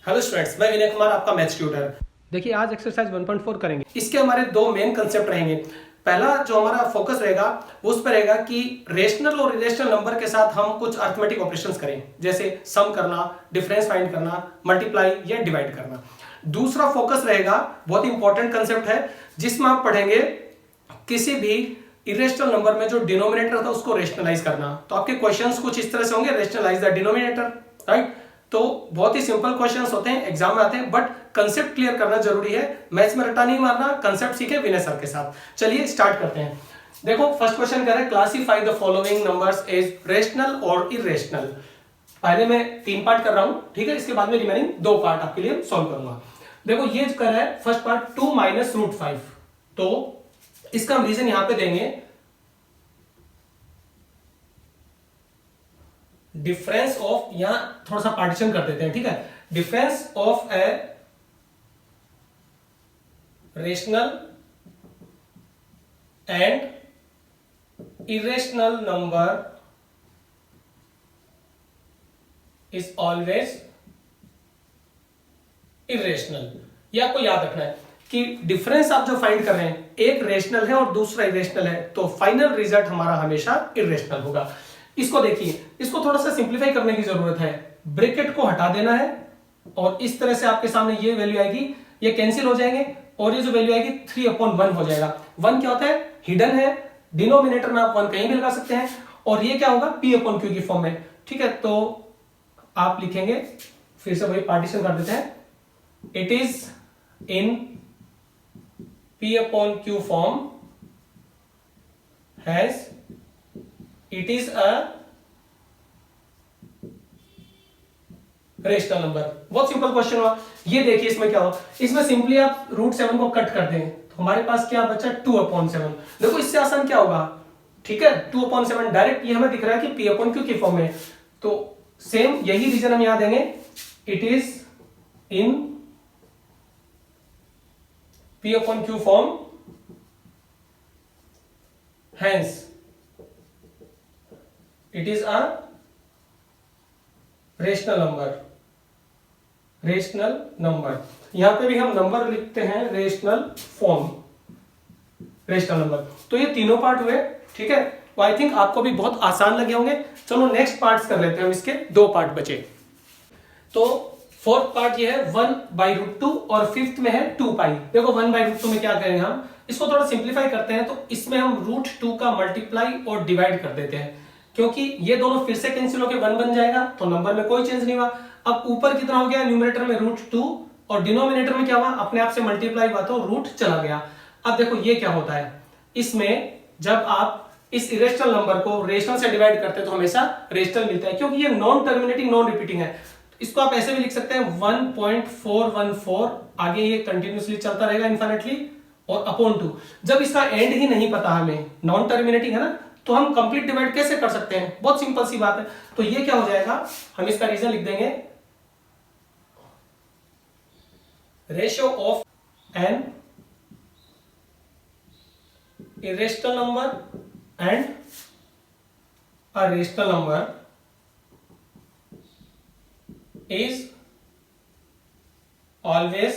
Hello students, मैं विनय कुमार, आपका maths tutor. देखिए आज एक्सरसाइज 1.4 करेंगे। इसके हमारे दो मेन कंसेप्ट रहेंगे। पहला जो हमारा फोकस रहेगा वो उस पर रहेगा कि रेशनल और इरेशनल नंबर के साथ हम कुछ अर्थमेटिक ऑपरेशंस करें, जैसे सम करना, डिफरेंस फाइंड करना, मल्टीप्लाई या डिवाइड करना। दूसरा फोकस रहेगा, बहुत इंपॉर्टेंट कंसेप्ट है, जिसमें आप पढ़ेंगे किसी भी इरेशनल नंबर में जो डिनोमिनेटर था उसको रेशनलाइज करना। तो आपके क्वेश्चंस कुछ इस तरह से होंगे, रेशनलाइज द डिनोमिनेटर, राइट। तो बहुत ही सिंपल क्वेश्चंस होते हैं, एग्जाम में आते हैं, बट कंसेप्ट क्लियर करना जरूरी है। मैथ्स में रट्टा नहीं मारना, कंसेप्ट सीखे विनय सर के साथ। चलिए स्टार्ट करते हैं। देखो फर्स्ट क्वेश्चन कह रहा है classify the following numbers as rational और इरेशनल। पहले मैं 3 पार्ट कर रहा हूं, ठीक है। इसके बाद में रिमेनिंग 2 पार्ट आपके लिए सॉल्व करूंगा। देखो ये कर रहा है फर्स्ट पार्ट 2 माइनस रूट 5। तो इसका हम रीजन यहां पे देंगे, डिफरेंस ऑफ, यहां थोड़ा सा पार्टीशन कर देते हैं, ठीक है। Difference of a rational and irrational number is always irrational. ये आपको याद रखना है कि डिफरेंस आप जो फाइंड कर रहे हैं, एक रेशनल है और दूसरा इरेशनल है, तो फाइनल रिजल्ट हमारा हमेशा इरेशनल होगा। इसको देखिए, इसको थोड़ा सा सिंप्लीफाई करने की जरूरत है। ब्रैकेट को हटा देना है और इस तरह से आपके सामने ये वैल्यू आएगी, ये कैंसिल हो जाएंगे और ये जो वैल्यू आएगी 3/1 हो जाएगा। 1 क्या होता है? हिडन है, डिनोमिनेटर में आप 1 कहीं भी लगा सकते हैं। और ये क्या होगा? P/Q की फॉर्म में, ठीक है। तो आप लिखेंगे, फिर से वही पार्टीशन कर देते हैं, it is in P/Q form, has, it is a rational number. बहुत सिंपल क्वेश्चन हुआ। ये देखिए इसमें क्या हुआ, इसमें सिंपली आप √7 को कट कर दें तो हमारे पास क्या बचा? 2/7। देखो इससे आसान क्या होगा, ठीक है। 2/7 डायरेक्ट ये हमें दिख रहा है कि P/Q की फॉर्म में। तो सेम यही रीजन हम यहां देंगे, it is in P/Q form, hence it is a rational number. Rational number, यहां पे भी हम नंबर लिखते हैं रेशनल फॉर्म, रेशनल नंबर। तो ये तीनों पार्ट हुए, ठीक है। तो आई थिंक आपको भी बहुत आसान लगे होंगे। चलो नेक्स्ट पार्ट्स कर लेते हैं हम, इसके 2 पार्ट बचे। तो फोर्थ पार्ट ये है 1/√2 और फिफ्थ में है 2π। देखो 1/√2 में क्या करेंगे हम, इसको थोड़ा सिंप्लीफाई करते हैं। तो इसमें हम √2 का मल्टीप्लाई और डिवाइड कर देते हैं, क्योंकि ये दोनों फिर से कैंसिल होकर 1 बन जाएगा, तो नंबर में कोई चेंज नहीं हुआ। अब ऊपर कितना हो गया? न्यूमरेटर में √2 और डिनोमिनेटर में क्या हुआ? अपने आप से मल्टीप्लाई हुआ तो रूट चला गया। अब देखो ये क्या होता है, इसमें जब आप इस इरेशनल नंबर को रेशनल से डिवाइड करते हैं तो हमेशा रेशनल मिलता है, क्योंकि ये नॉन टर्मिनेटिंग नॉन रिपीटिंग है। इसको आप ऐसे भी लिख सकते हैं 1.414, आगे ये कंटिन्यूसली चलता रहेगा इनफाइनेटली, और अपॉन 2। जब इसका एंड ही नहीं पता हमें, नॉन टर्मिनेटिंग है ना, तो हम कंप्लीट डिवाइड कैसे कर सकते हैं? बहुत सिंपल सी बात है। तो ये क्या हो जाएगा, हम इसका रीजन लिख देंगे, ratio of an irrational number and a rational number is always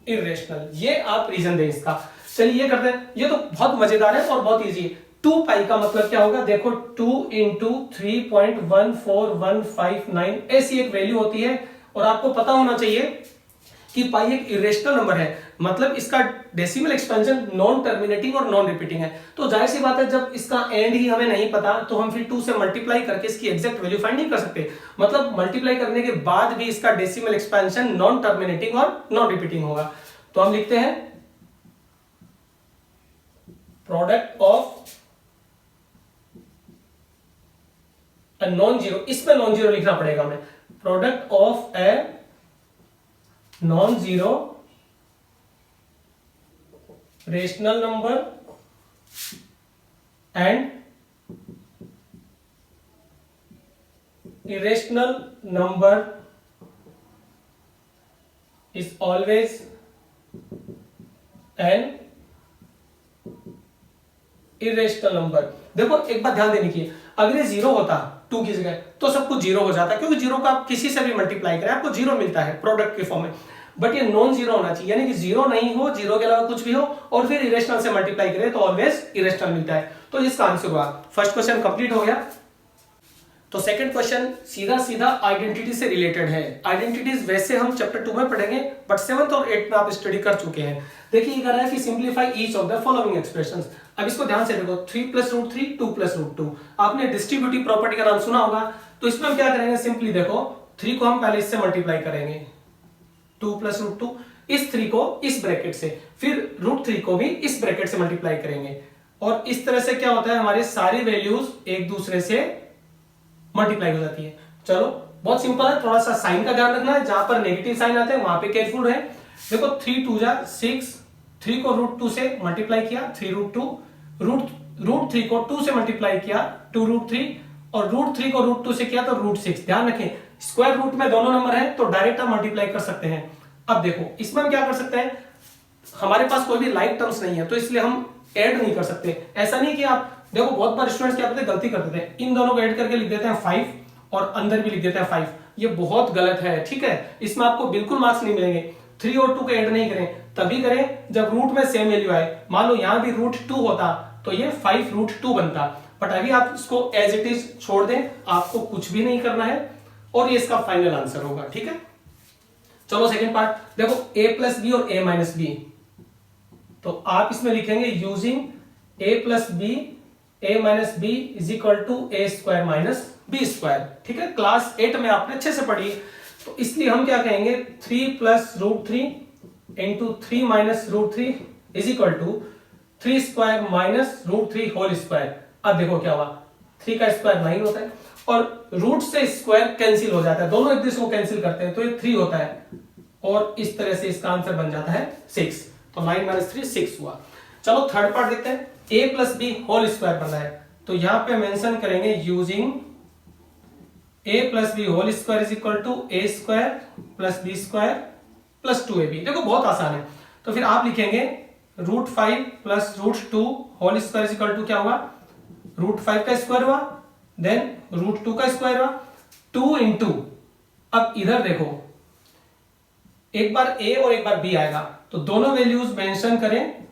irrational। ये आप रीजन दें इसका। चलिए ये करते हैं, ये तो बहुत मजेदार है और बहुत इजी है। 2π का मतलब क्या होगा? देखो 2 × 3.14159 ऐसी एक वैल्यू होती है, और आपको पता होना चाहिए कि पाई एक इरेशनल नंबर है, मतलब इसका डेसिमल एक्सपेंशन नॉन टर्मिनेटिंग और नॉन रिपीटिंग है। तो जाहिर सी बात है, जब इसका एंड ही हमें नहीं पता तो हम फिर 2 से मल्टीप्लाई करके इसकी एग्जैक्ट वैल्यू फाइंड नहीं कर सकते। मतलब मल्टीप्लाई करने के बाद भी इसका डेसिमल एक्सपेंशन नॉन टर्मिनेटिंग और नॉन रिपीटिंग होगा। तो हम लिखते हैं product of a non zero, इसमें नॉन जीरो लिखना पड़ेगा हमें, product of A non-zero rational number and irrational number is always an irrational number। देखो एक बात ध्यान देने की, अगर ये 0 होता 2 की जगह, तो सब कुछ 0 हो जाता है, क्योंकि 0 का आप किसी से भी मल्टीप्लाई करें आपको 0 मिलता है प्रोडक्ट के फॉर्म में। बट ये नॉन जीरो होना चाहिए, यानी कि 0 नहीं हो, 0 के अलावा कुछ भी हो और फिर इरेशनल से मल्टीप्लाई करें तो ऑलवेज इरेशनल मिलता है। तो इसका आंसर हुआ फर्स्ट क्वेश्चन कंप्लीट हो गया। तो सेकंड क्वेश्चन सीधा सीधा आइडेंटिटी से रिलेटेड है। आइडेंटिटीज वैसे हम चैप्टर 2 में पढ़ेंगे, बट 7th और 8th में आप स्टडी कर चुके हैं। देखिए ये कह रहा है कि simplify each of the following expressions. अब इसको ध्यान से देखो, 3 + √3 2 + √2। आपने डिस्ट्रीब्यूटिव प्रॉपर्टी का नाम सुना होगा। तो इसमें हम क्या करेंगे, सिंपली देखो 3 को हम पहले इससे मल्टीप्लाई करेंगे 2 + √2, इस 3 को इस ब्रैकेट से, फिर √3 को भी इस ब्रैकेट से मल्टीप्लाई करेंगे, और इस तरह से क्या होता है हमारे सारी वैल्यूज एक दूसरे से मल्टीप्लाई हो जाती है। चलो बहुत सिंपल है, थोड़ा सा साइन का ध्यान रखना है, जहां पर नेगेटिव साइन आते हैं वहां पे केयरफुल रहे। देखो 3 × 2 = 6, 3 को √2 से मल्टीप्लाई किया 3√2, √3 को 2 से मल्टीप्लाई किया 2√3, और √3 को √2 से किया तो √6। ध्यान रखें स्क्वायर रूट में दोनों नंबर है तो डायरेक्ट हम मल्टीप्लाई कर सकते हैं। अब देखो इसमें हम क्या कर सकते हैं, हमारे पास कोई भी लाइक टर्म्स नहीं है तो इसलिए हम ऐड नहीं कर सकते। ऐसा नहीं कि आप देखो बहुत बार स्टूडेंट्स क्या करते हैं, गलती कर देते हैं, इन दोनों को ऐड करके लिख देते हैं 5 और अंदर भी लिख देते हैं 5। ये बहुत गलत है, ठीक है, इसमें आपको बिल्कुल मार्क्स नहीं मिलेंगे। 3 और 2 को ऐड नहीं करें, तभी करें जब रूट में सेम वैल्यू आए। मान लो यहां भी √2 होता तो ये 5√2 बनता, बट अभी आप इसको एज इट इज छोड़ दें, आपको कुछ भी नहीं करना है और ये इसका फाइनल आंसर होगा। ठीक है, चलो सेकेंड पार्ट देखो, a + b और a - b। तो आप इसमें लिखेंगे using a + b a - b = a² - b²। ठीक है, क्लास 8 में आपने अच्छे से पढ़ी, तो इसलिए हम क्या कहेंगे 3 + √3 × 3 - √3 = 3² - √3 होल स्क्वायर। अब देखो क्या हुआ, 3 का स्क्वायर 9 होता है और रूट से स्क्वायर कैंसिल हो जाता है, दोनों एक दूसरे को कैंसिल करते हैं तो ये 3 होता है, और इस तरह से इसका आंसर बन जाता है 6। तो 9 - 3 6 हुआ। चलो थर्ड पार्ट देखते हैं, a + b होल स्क्वायर बनना है, तो यहां पे मेंशन करेंगे using a + b whole square = a² + b² + 2ab। देखो बहुत आसान है, तो फिर आप लिखेंगे √5 + √2 होल स्क्वायर = क्या हुआ, √5 का स्क्वायर हुआ, देन √2 का स्क्वायर हुआ, 2 × अब इधर देखो एक बार a और एक बार b आएगा, तो दोनों वैल्यूज मेंशन करें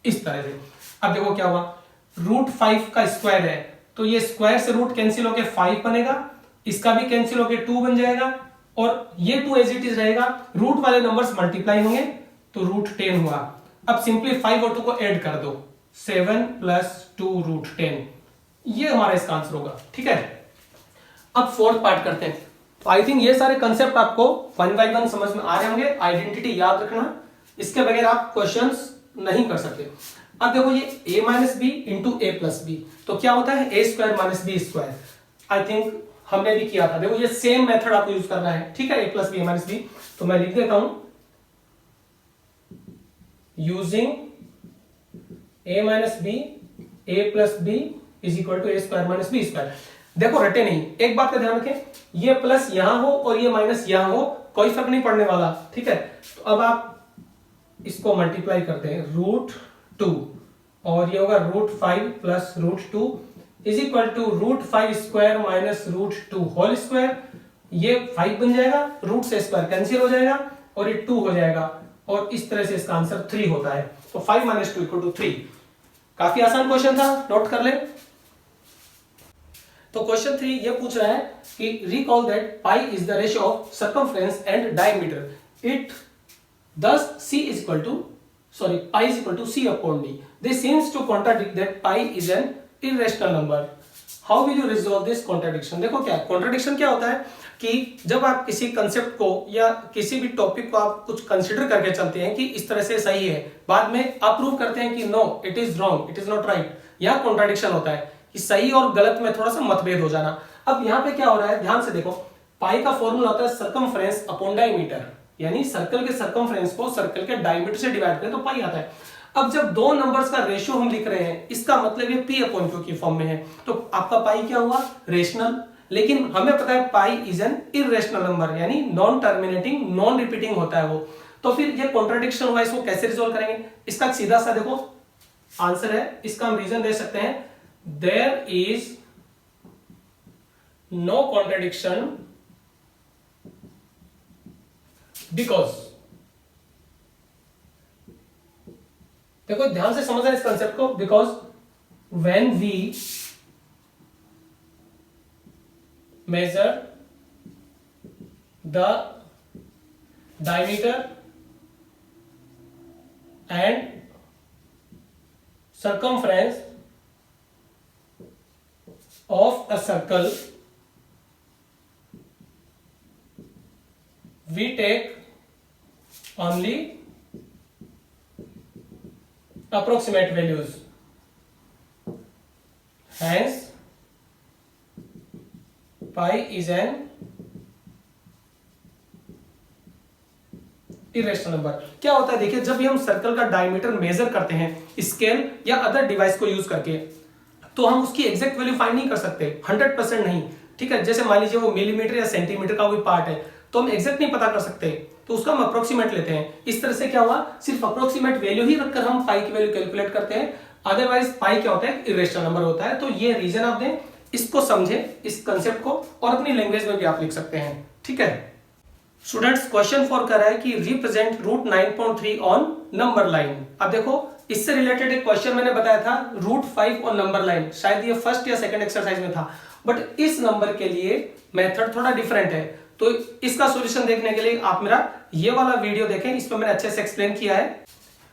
इस तरह से। अब देखो क्या हुआ, √5 का स्क्वायर है तो ये स्क्वायर से रूट कैंसिल होके 5 बनेगा, इसका भी कैंसिल होके 2 बन जाएगा, और ये 2 एज इट इज रहेगा, रूट वाले नंबर्स मल्टीप्लाई होंगे तो √10 हुआ। अब सिंपली 5 और 2 को ऐड कर दो, 7 + 2 √10, ये हमारा इसका आंसर होगा। ठीक है, अब फोर्थ पार्ट करते हैं। तो आई थिंक ये सारे कंसेप्ट आपको 1 बाय 1 समझ में आ रहे होंगे। आइडेंटिटी याद रखना, इसके बगैर आप क्वेश्चंस नहीं कर सकते। अब देखो ये a - b × a + b, तो क्या होता है a² - b²। आई थिंक हमने भी किया था, देखो ये सेम मेथड आपको यूज करना है। ठीक है, a + b a - b, तो मैं लिख देता हूं using a - b a + b = a² - b²। देखो रटे नहीं, एक बात का ध्यान रखें, ये प्लस यहां हो और ये माइनस यहां हो, कोई फर्क नहीं पड़ने वाला। ठीक है, तो अब आप इसको मल्टीप्लाई करते हैं √2, और ये होगा √5 + √2 = √5² - √2 होल स्क्वायर। ये 5 बन जाएगा, रूट से स्क्वायर कैंसिल हो जाएगा और ये 2 हो जाएगा, और इस तरह से इसका आंसर 3 होता है। तो 5 - 2 = 3। काफी आसान क्वेश्चन था, नोट कर ले। तो क्वेश्चन 3 ये पूछ रहा है कि recall that pi is the ratio of circumference and diameter it thus pi is equal to c/d. This seems to contradict that pi is an irrational number. How will you resolve this contradiction? देखो क्या contradiction क्या होता है कि जब आप किसी concept को या किसी भी टॉपिक को आप कुछ कंसिडर करके चलते हैं कि इस तरह से सही है, बाद में आप प्रूव करते हैं कि no it is wrong, it is not right, यह कॉन्ट्रडिक्शन होता है कि सही और गलत में थोड़ा सा मतभेद हो जाना। अब यहाँ पे क्या हो रहा है, ध्यान से देखो, पाई का फॉर्मूला होता है सर्कमफ्रेंस अपॉन डायमीटर, यानी सर्कल के सर्कमफ्रेंस को सर्कल के डायमीटर से डिवाइड करें तो पाई आता है। अब जब दो नंबर्स का रेशियो हम लिख रहे हैं, इसका मतलब ये p/q की फॉर्म में है, तो आपका पाई क्या हुआ, रेशनल। लेकिन हमें पता है pi is an irrational number, यानी नॉन टर्मिनेटिंग नॉन रिपीटिंग होता है वो। तो फिर ये कॉन्ट्रडिक्शन हुआ, इसको कैसे रिजोल्व करेंगे? इसका सीधा सा देखो आंसर है, इसका हम रीजन दे सकते हैं, there is no contradiction because, देखो ध्यान से समझना इस कंसेप्ट को, because when we measure the diameter and circumference of a circle, we take only approximate values. Hence pi is an irrational number. क्या होता है देखिए, जब भी हम सर्कल का डायमीटर मेजर करते हैं स्केल या अदर डिवाइस को यूज करके, तो हम उसकी एग्जैक्ट वैल्यू फाइंड नहीं कर सकते, 100% नहीं, ठीक है। जैसे मान लीजिए वो मिलीमीटर या सेंटीमीटर का कोई पार्ट है, तो हम एग्जैक्ट नहीं पता कर सकते, तो उसका हम अप्रोक्सीमेट लेते हैं। इस तरह से क्या हुआ, सिर्फ अप्रोक्सीमेट वैल्यू ही रखकर हम पाई की वैल्यू कैलकुलेट करते हैं। अदरवाइज पाई क्या होता है, इरेशनल नंबर होता है। तो ये रीजन आप दें, इसको समझे, इस कंसेप्ट को, और अपनी लैंग्वेज में भी आप लिख सकते हैं, ठीक है। स्टूडेंट्स क्वेश्चन 4 कर रहा है कि represent root 9.3 on number line. अब देखो इससे रिलेटेड एक क्वेश्चन मैंने बताया था रूट 5 ऑन नंबर लाइन, शायद ये फर्स्ट या सेकंड एक्सरसाइज में था, बट इस नंबर के लिए मेथड थोड़ा डिफरेंट है। तो इसका सॉल्यूशन देखने के लिए आप मेरा ये वाला वीडियो देखें, इस पर मैंने अच्छे से एक्सप्लेन किया है।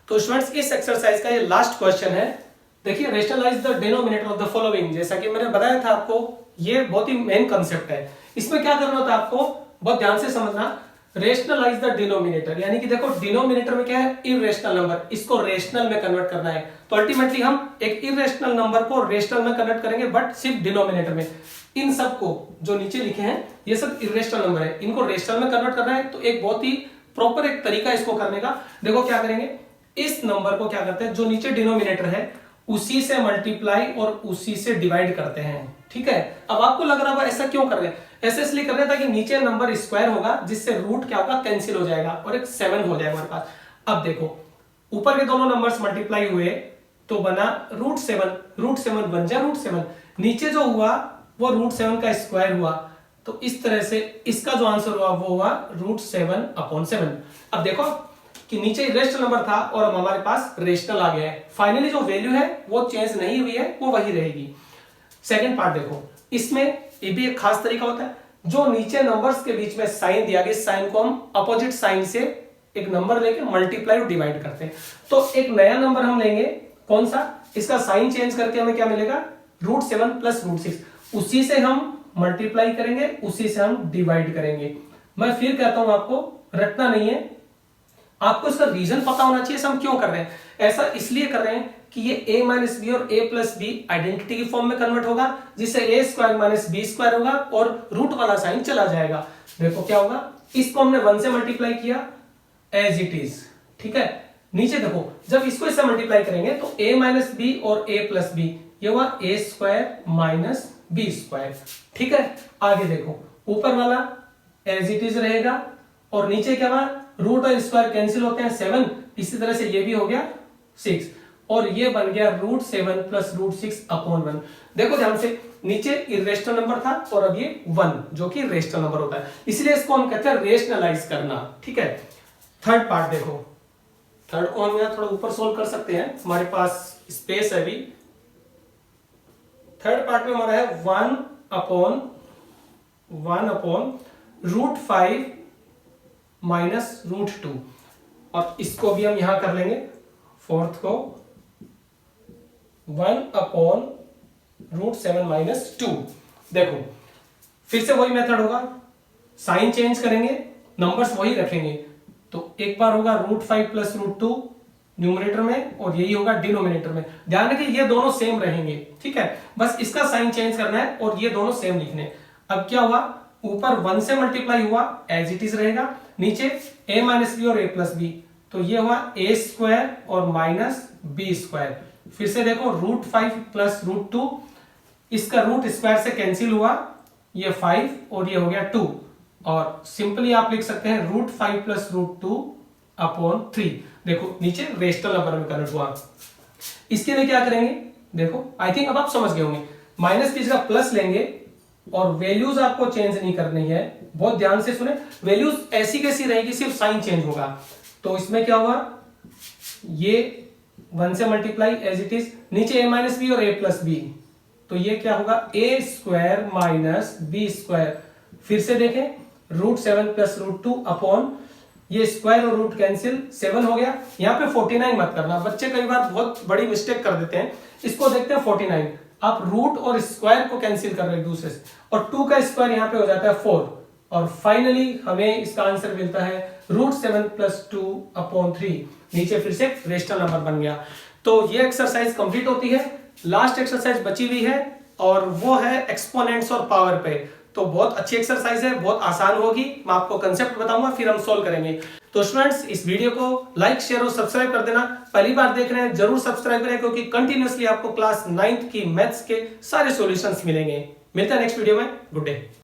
तो स्टूडेंट्स इस एक्सरसाइज का ये लास्ट क्वेश्चन है। देखिए rationalise the denominator of the following, जैसा कि मैंने बताया था आपको, ये बहुत ही मेन कंसेप्ट है। इसमें क्या करना होता है आपको, बहुत ध्यान से समझना, रेशनलाइज द डिनोमिनेटर, यानी कि देखो डिनोमिनेटर में क्या है, इरेशनल नंबर, इसको रेशनल में कन्वर्ट करना है। तो अल्टीमेटली हम एक इरेशनल नंबर को रेशनल में कन्वर्ट करेंगे, बट सिर्फ डिनोमिनेटर में। इन सब को जो नीचे लिखे हैं ये सब इरेशनल नंबर है, इनको रेशनल में कन्वर्ट करना है। तो एक बहुत ही प्रॉपर एक तरीका इसको करने का, देखो क्या करेंगे, इस नंबर को क्या करते हैं, जो नीचे डिनोमिनेटर है उसी से मल्टीप्लाई और उसी से डिवाइड करते हैं, ठीक है। अब आपको लग रहा होगा ऐसा क्यों कर रहे हैं, ऐसे इसलिए कर रहे हैं ताकि नीचे नंबर स्क्वायर होगा, जिससे रूट क्या होगा, कैंसिल हो जाएगा और एक 7 हो जाएगा हमारे पास। अब देखो ऊपर के दोनों नंबर्स मल्टीप्लाई हुए तो बना रूट 7 बन जाए रूट 7, नीचे जो हुआ वो रूट 7 का स्क्वायर हुआ। तो इस तरह से इसका जो आंसर हुआ वो हुआ रूट 7/7। अब देखो कि नीचे रेशनल नंबर था और अब हमारे पास रेशनल आ गया है। फाइनली जो वैल्यू है वो चेंज नहीं हुई है, वो वही रहेगी। सेकंड पार्ट देखो, इसमें ये भी एक खास तरीका होता है, जो नीचे नंबर्स के बीच में साइन दिया गया, साइन को हम अपोजिट साइन से एक नंबर लेके मल्टीप्लाई और डिवाइड करते हैं। तो एक नया नंबर हम लेंगे, कौन सा, इसका साइन चेंज करके हमें क्या मिलेगा, रूट 7 प्लस रूट 6, उसी से हम मल्टीप्लाई करेंगे, उसी से हम डिवाइड करेंगे। मैं फिर कहता हूं आपको रटना नहीं है, आपको इसका रीजन पता होना चाहिए, हम क्यों कर रहे हैं। ऐसा इसलिए कर रहे हैं कि ये a माइनस बी और a प्लस बी आइडेंटिटी की फॉर्म में कन्वर्ट होगा, जिससे a square minus b square होगा और रूट वाला साइन चला जाएगा। देखो क्या होगा, इसको हमने 1 से मल्टीप्लाई किया एज इट इज, ठीक है। नीचे देखो जब इसको इससे मल्टीप्लाई करेंगे तो a माइनस बी और a प्लस बी, ये हुआ a square minus b square, ठीक है। आगे देखो ऊपर वाला एज इट इज रहेगा और नीचे क्या हुआ, रूट और स्क्वायर कैंसिल होते हैं 7, इसी तरह से ये भी हो गया 6 और ये बन गया रूट 7 प्लस रूट 6/1। देखो ध्यान से, नीचे इरेशनल नंबर था और अब ये 1 जो कि रेशनल नंबर होता है, इसलिए इसको हम कहते हैं रेशनलाइज करना, ठीक है। थर्ड पार्ट देखो, थर्ड को हम यहां थोड़ा ऊपर सोल्व कर सकते हैं, हमारे पास स्पेस है अभी। थर्ड पार्ट में हमारा है 1/1 रूट 5 माइनस रूट 2, और इसको भी हम यहां कर लेंगे, फोर्थ को 1/√7 माइनस 2। देखो फिर से वही मेथड होगा, साइन चेंज करेंगे, नंबर्स वही रखेंगे। तो एक बार होगा रूट 5 प्लस रूट 2 न्यूमरेटर में और यही होगा डिनोमिनेटर में। ध्यान रखिए ये दोनों सेम रहेंगे, ठीक है, बस इसका साइन चेंज करना है और ये दोनों सेम लिखने। अब क्या हुआ, ऊपर 1 से मल्टीप्लाई हुआ एज इट इज रहेगा, नीचे a माइनस बी और a प्लस बी, तो ये हुआ a स्क्वायर और माइनस बी स्क्वायर। फिर से देखो रूट 5 प्लस रूट 2, इसका रूट स्क्वायर से कैंसिल हुआ, ये 5 और ये हो गया 2, और सिंपली आप लिख सकते हैं रूट 5 प्लस रूट 2/3। देखो नीचे रेशनल नंबर में कन्वर्ट हुआ। इसके लिए क्या करेंगे, देखो आई थिंक अब आप समझ गए होंगे, माइनस की जगह प्लस लेंगे और वैल्यूज आपको चेंज नहीं करनी है, बहुत ध्यान से सुने। वैल्यूज ऐसी कैसी रहेगी, सिर्फ साइन चेंज होगा। तो इसमें क्या होगा, ये 1 से मल्टीप्लाई एज इट इज, नीचे a माइनस बी और a प्लस बी, तो ये क्या होगा a square minus b square. फिर से देखें, √7 प्लस √2 अपॉन ये स्क्वायर और रूट कैंसिल, 7 हो गया। यहाँ पे 49 मत करना, बच्चे कई बार बहुत बड़ी मिस्टेक कर देते हैं। इसको देखते हैं 49, आप रूट और स्क्वायर को कैंसिल कर रहे हैं दूसरे से, और 2 का स्क्वायर यहाँ पे हो जाता है 4, और फाइनली हमें इसका आंसर मिलता है √7 प्लस 2 अपॉन 3। नीचे फिर से रेशनल नंबर बन गया। तो ये एक्सरसाइज कंप्लीट होती है। लास्ट एक्सरसाइज बची हुई है और वो है एक्सपोनेंट्स और पावर पे। तो बहुत अच्छी एक्सरसाइज है, बहुत आसान होगी। मैं आपको कंसेप्ट बताऊंगा, फिर हम सॉल्व करेंगे। तो स्टूडेंट्स, इस वीडियो को लाइक, शेयर और सब्सक्राइब कर देना। पहली बार देख रहे हैं जरूर सब्सक्राइब करें, क्योंकि कंटिन्यूअसली आपको क्लास 9th की मैथ्स के सारे सॉल्यूशंस मिलेंगे। मिलते हैं नेक्स्ट वीडियो में। Good day.